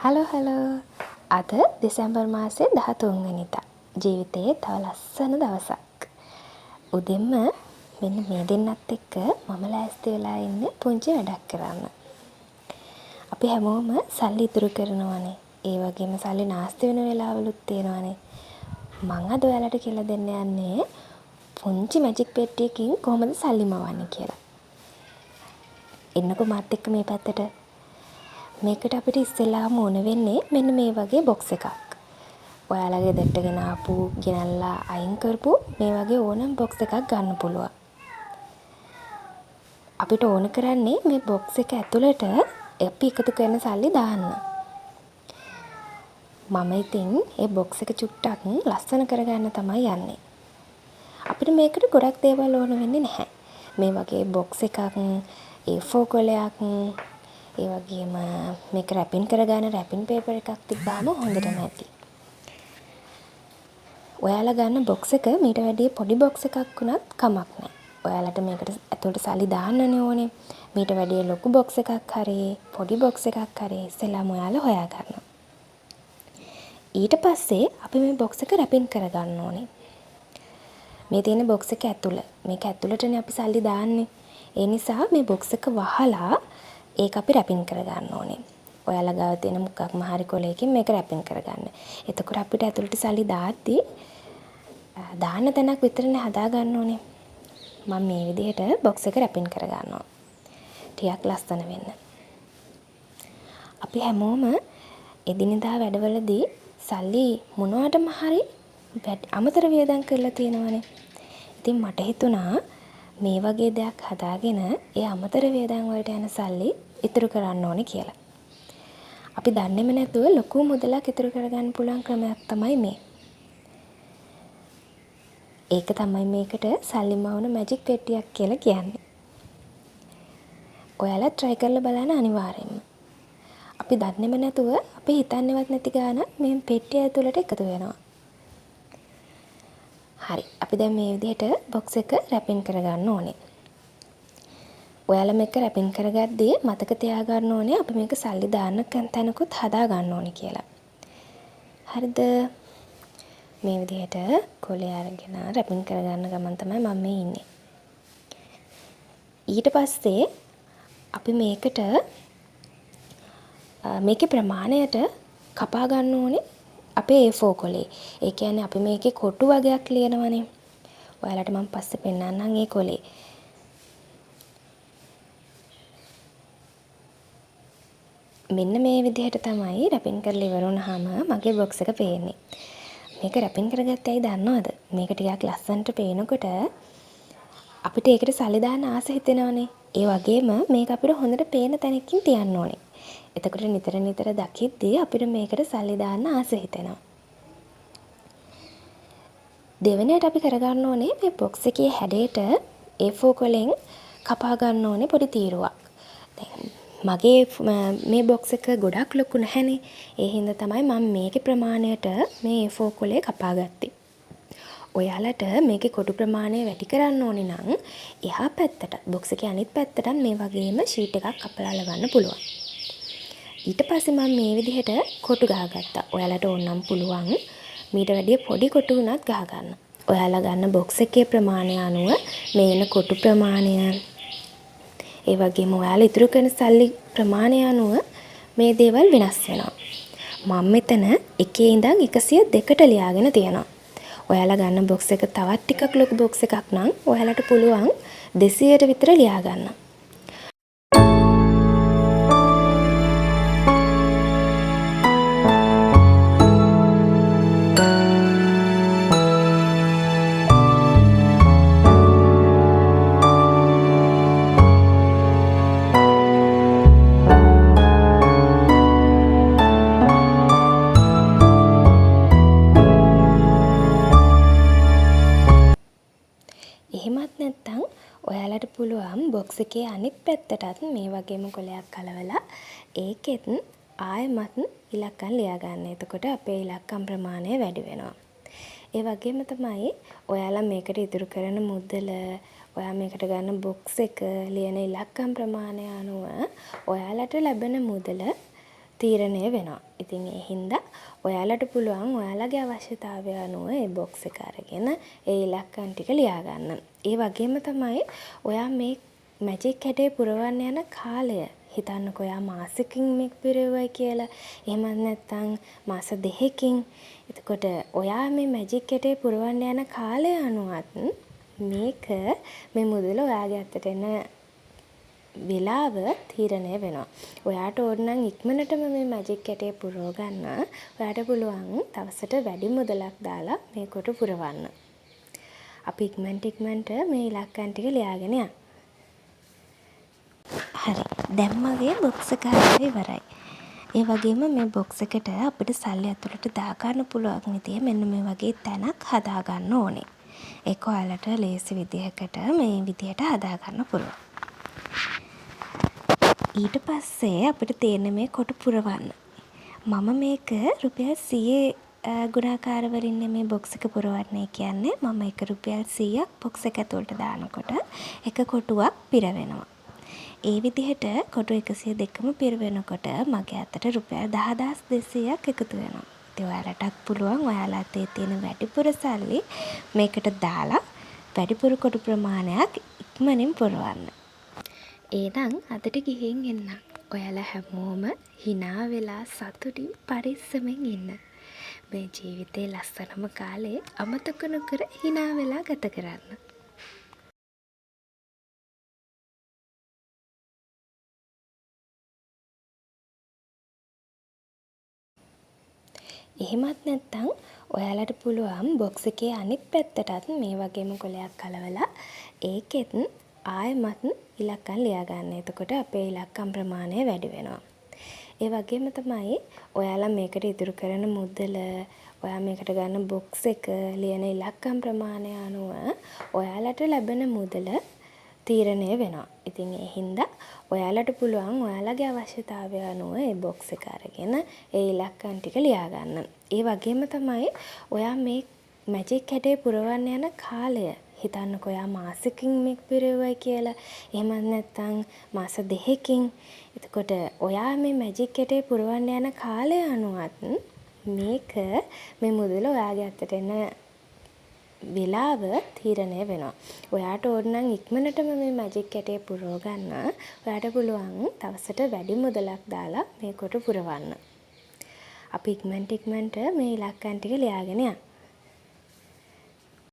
Hello අද දෙසැම්බර් මාසේ 13 වෙනිදා. ජීවිතයේ තව ලස්සන දවසක්. උදෙන්ම මෙන්න මේ දෙන්නත් එක්ක මම ලෑස්ති වෙලා ඉන්නේ පුංචි වැඩක් කරන්න. අපි හැමෝම සල්ලි ඉතුරු කරනවානේ. ඒ වගේම සල්ලි නාස්ති වෙන වෙලාවලුත් තියෙනවානේ. මං අද ඔයාලට කියලා දෙන්න යන්නේ පුංචි මැජික් පෙට්ටියකින් කොහොමද සල්ලි මවන්නේ කියලා. එන්නකෝ මාත් එක්ක මේ පැත්තට. මේකට අපිට ඉස්සෙල්ලාම ඕන වෙන්නේ මෙන්න මේ වගේ බොක්ස් එකක්. ඔයාලගේ ගෙදරට ගෙන ආපු ගෙනල්ලා අයින් කරපු මේ වගේ ඕනම බොක්ස් එකක් ගන්න පුළුවන්. අපිට ඕන කරන්නේ මේ බොක්ස් එක ඇතුළට අපි එකතු කරන සල්ලි දාන්න. මම ඉතින් මේ බොක්ස් එක චුට්ටක් ලස්සන කරගන්න තමයි යන්නේ. අපිට මේකට ගොඩක් දේවල් ඕන වෙන්නේ නැහැ. මේ වගේ බොක්ස් එකක්, A4 කොලයක්, ඒ වගේම මේක රැපින් කරගන්න රැපින් පේපර් එකක් තිබ්බාම හොඳටම ඇති. ඔයාලා ගන්න බොක්ස් එක මීට වැඩිය පොඩි බොක්ස් එකක් වුණත් කමක් නැහැ. ඔයාලට මේකට ඇතුළට සල්ලි දාන්නනේ ඕනේ. මීට වැඩිය ලොකු බොක්ස් එකක් හරි පොඩි බොක්ස් එකක් හරි ඉස්සෙල්ලාම ඔයාලා හොයා ගන්න. ඊට පස්සේ අපි මේ බොක්ස් එක රැපින් කරගන්න ඕනේ. මේ තියෙන බොක්ස් එක ඇතුළ. මේක ඇතුළටනේ අපි සල්ලි දාන්නේ. ඒ නිසා මේ බොක්ස් එක වහලා ඒක අපි රැපින් කරගන්න ඕනේ. ඔයාලා ගාව තියෙන මොකක්ම හරි කොලයකින් මේක රැපින් කරගන්න. එතකොට අපිට ඇතුළට සල්ලි දාද්දි දාන්න තැනක් විතරනේ හදා ගන්න ඕනේ. මම මේ විදිහට බොක්ස් එක රැපින් කරගන්නවා. ටිකක් ලස්සන වෙන්න. අපි හැමෝම එදිනෙදා වැඩවලදී සල්ලි මොනවටම හරි අමතර වියදම් කරලා තියෙනවානේ. ඉතින් මට හිතුණා මේ වගේ දෙයක් හදාගෙන ඒ අමතර වියදම් වලට යන සල්ලි ඉතුරු කරන්න ඕනේ කියලා. අපි දන්නේම නැතුව ලොකු මුදලක් ඉතුරු කරගන්න පුළුවන් ක්‍රමයක් තමයි මේ. ඒක තමයි මේකට සල්ලි මවන මැජික් පෙට්ටියක් කියලා කියන්නේ. ඔයාලා try කරලා බලන්න අනිවාර්යෙන්ම. අපි දන්නේම නැතුව අපි හිතන්නේවත් නැති ගාන මේ පෙට්ටිය ඇතුළට එකතු වෙනවා. හරි. අපි දැන් මේ විදිහට බොක්ස් එක රැපින් කරගන්න ඕනේ. ඔයාලා මේක රැපින් කරගද්දී මතක තියාගන්න ඕනේ අපි මේක සල්ලි දාන්න තැනකුත් හදා ගන්න ඕනේ කියලා. හරිද? මේ විදිහට කොලේ අරගෙන රැපින් කරගන්න ගමන් තමයි මම මේ ඉන්නේ. ඊට පස්සේ අපි මේකට මේකේ ප්‍රමාණයට කපා ගන්න ඕනේ අපේ A4 කොලේ. ඒ කියන්නේ අපි මේකේ කොටු වගේක් ලියනවනේ. ඔයාලට මම පස්සේ පෙන්නන්නම් ඒ කොලේ. මෙන්න මේ විදිහට තමයි රැපින් කරලා ඉවර වුණාම මගේ බොක්ස් එක පේන්නේ. මේක රැපින් කරගත්තේ ඇයි දන්නවද? මේක ටිකක් ලස්සනට පේනකොට අපිට ඒකට සල්ලි දාන්න ආස හිතෙනවනේ. ඒ වගේම මේක අපිට හොඳට පේන තැනකින් තියන්න ඕනේ. එතකොට නිතර දකිද්දී අපිට මේකට සල්ලි දාන්න ආස හිතෙනවා. දෙවෙනියට අපි කරගන්න ඕනේ මේ බොක්ස් එකේ හැඩයට A4 කොලෙන් කපා ගන්න ඕනේ පොඩි තීරුවක්. දැන් මගේ මේ බොක්ස් එක ගොඩක් ලොකු නැහැනේ. ඒ හින්දා තමයි මම මේකේ ප්‍රමාණයට මේ A4 කොලේ කපා ගත්තේ. ඔයාලට මේකේ කොටු ප්‍රමාණය වැඩි කරන්න ඕනේ නම් එහා පැත්තට බොක්ස් එකේ අනිත් පැත්තට මේ වගේම ෂීට් එකක් කපලා ලවන්න පුළුවන්. ඊට පස්සේ මම මේ විදිහට කොටු ගහගත්තා. ඔයාලට ඕනනම් පුළුවන් මීට වැඩිය පොඩි කොටු උනත් ගහ ගන්න. ඔයාලා ගන්න බොක්ස් එකේ ප්‍රමාණය අනුව මේන කොටු ප්‍රමාණය ඒ වගේම ඔයාලා ඉතුරු කරන සල්ලි ප්‍රමාණය අනුව මේ දේවල් වෙනස් වෙනවා. මම මෙතන 1 ඉඳන් 102ට ලියාගෙන තියෙනවා. ඔයාලා ගන්න බොක්ස් එක තවත් ටිකක් ලොකු බොක්ස් එකක් නම් ඔයාලට පුළුවන් 200ට විතර ලියා ගන්න. එහෙමත් නැත්නම් ඔයාලට පුළුවන් බොක්ස් එකේ අනිත් පැත්තටත් මේ වගේම කොලයක් කලවලා ඒකෙත් ආයෙමත් ඉලක්කම් ලියා ගන්න. එතකොට අපේ ඉලක්කම් ප්‍රමාණය වැඩි වෙනවා. ඒ වගේම තමයි ඔයාලා මේකට ඉතුරු කරන මුදල, ඔයා මේකට ගන්න බොක්ස් එක ලියන ඉලක්කම් ප්‍රමාණය අනුව ඔයාලට ලැබෙන මුදල තීරණය වෙනවා. ඉතින් ඒ හින්දා ඔයාලට පුළුවන් ඔයාලගේ අවශ්‍යතාවය අනුව ඒ බොක්ස් එක අරගෙන ඒ ඉලක්කම් ටික ලියා ගන්න. ඒ වගේම තමයි ඔයා මේ මැජික් හැඩේ පුරවන්න යන කාලය හිතන්නකෝ ඔයා මාසෙකින් මේක පිරෙව්වයි කියලා. එහෙමත් නැත්නම් මාස 2කින්. එතකොට ඔයා මේ මැජික් හැඩේ පුරවන්න යන කාලය අනුවත් මේක මේ මුදල ඔයාගේ අතට එන වෙලාව තීරණය වෙනවා. ඔයාට ඕන නම් ඉක්මනටම මේ මැජික් කැටේ පුරව ගන්න. ඔයාට පුළුවන් දවසට වැඩි මුදලක් දාලා මේ කොට පුරවන්න. අපි ඉක්මනට මේ ඉලක්කම් ටික ලියාගෙන යන්න. හරි. දැන් මගේ බොක්ස් එක හදලා ඉවරයි. ඒ වගේම මේ බොක්ස් එකට අපිට සල්ලි ඇතුළට දා ගන්න පුළුවන් විදිය මෙන්න මේ වගේ තැනක් හදා ගන්න ඕනේ. ඒක ඔයාලට ලේසි විදිහකට මේ විදියට හදා ගන්න පුළුවන්. ඊට පස්සේ අපිට තියෙන මේ කොට පුරවන්න. මම මේක රුපියල් 100 ගුණාකාර වලින් මේ බොක්ස් එක පුරවන්නේ කියන්නේ මම එක රුපියල් 100ක් බොක්ස් එක ඇතුළට දානකොට එක කොටුවක් පිරවෙනවා. ඒ විදිහට කොටු 102ම පිරවෙනකොට මගේ අතට රුපියල් 10200ක් එකතු වෙනවා. ඉතින් ඔයාලටත් පුළුවන් ඔයාලා අතේ තියෙන වැඩිපුර සල්ලි මේකට දාලා වැඩිපුර කොටු ප්‍රමාණයක් ඉක්මනින් පුරවන්න. එහෙනම් අදට ගිහින් එන්න. ඔයාලා හැමෝම hina වෙලා සතුටින් පරිස්සමෙන් ඉන්න. මේ ජීවිතේ ලස්සනම කාලේ අමතක නොකර hina වෙලා ගත කරන්න. එහෙමත් නැත්නම් ඔයාලට පුළුවන් බොක්ස් එකේ අනිත් පැත්තටත් මේ වගේම කොලයක් කලවලා ඒකෙත් ආයෙමත් ඉලක්කම් ලියා ගන්න. එතකොට අපේ ඉලක්කම් ප්‍රමාණය වැඩි වෙනවා. ඒ වගේම තමයි ඔයාලා මේකට ඉතුරු කරන මුදල, ඔයා මේකට ගන්න බොක්ස් එක ලියන ඉලක්කම් ප්‍රමාණය අනුව ඔයාලට ලැබෙන මුදල තීරණය වෙනවා. ඉතින් ඒ හින්දා ඔයාලට පුළුවන් ඔයාලගේ අවශ්‍යතාවය අනුව ඒ බොක්ස් එක අරගෙන ඒ ඉලක්කම් ටික ලියා ගන්න. ඒ වගේම තමයි ඔයා මේ මැජික් හැඩේ පුරවන්න යන කාලය හිතන්නකෝ ඔයා මාසෙකින් මේක පිරෙව්වයි කියලා. එහෙමත් නැත්නම් මාස 2කින්. එතකොට ඔයා මේ මැජික් හැඩේ පුරවන්න යන කාලය අනුවත් මේක මේ මුදල ඔයාගේ අතට එන වෙලාව තීරණය වෙනවා. ඔයාට ඕන නම් ඉක්මනටම මේ මැජික් කැටේ පුරව ගන්න. ඔයාට පුළුවන් දවසට වැඩි මුදලක් දාලා මේ කොට පුරවන්න. අපි ඉක්මනට මේ ඉලක්කම් ටික ලියාගෙන යන්න.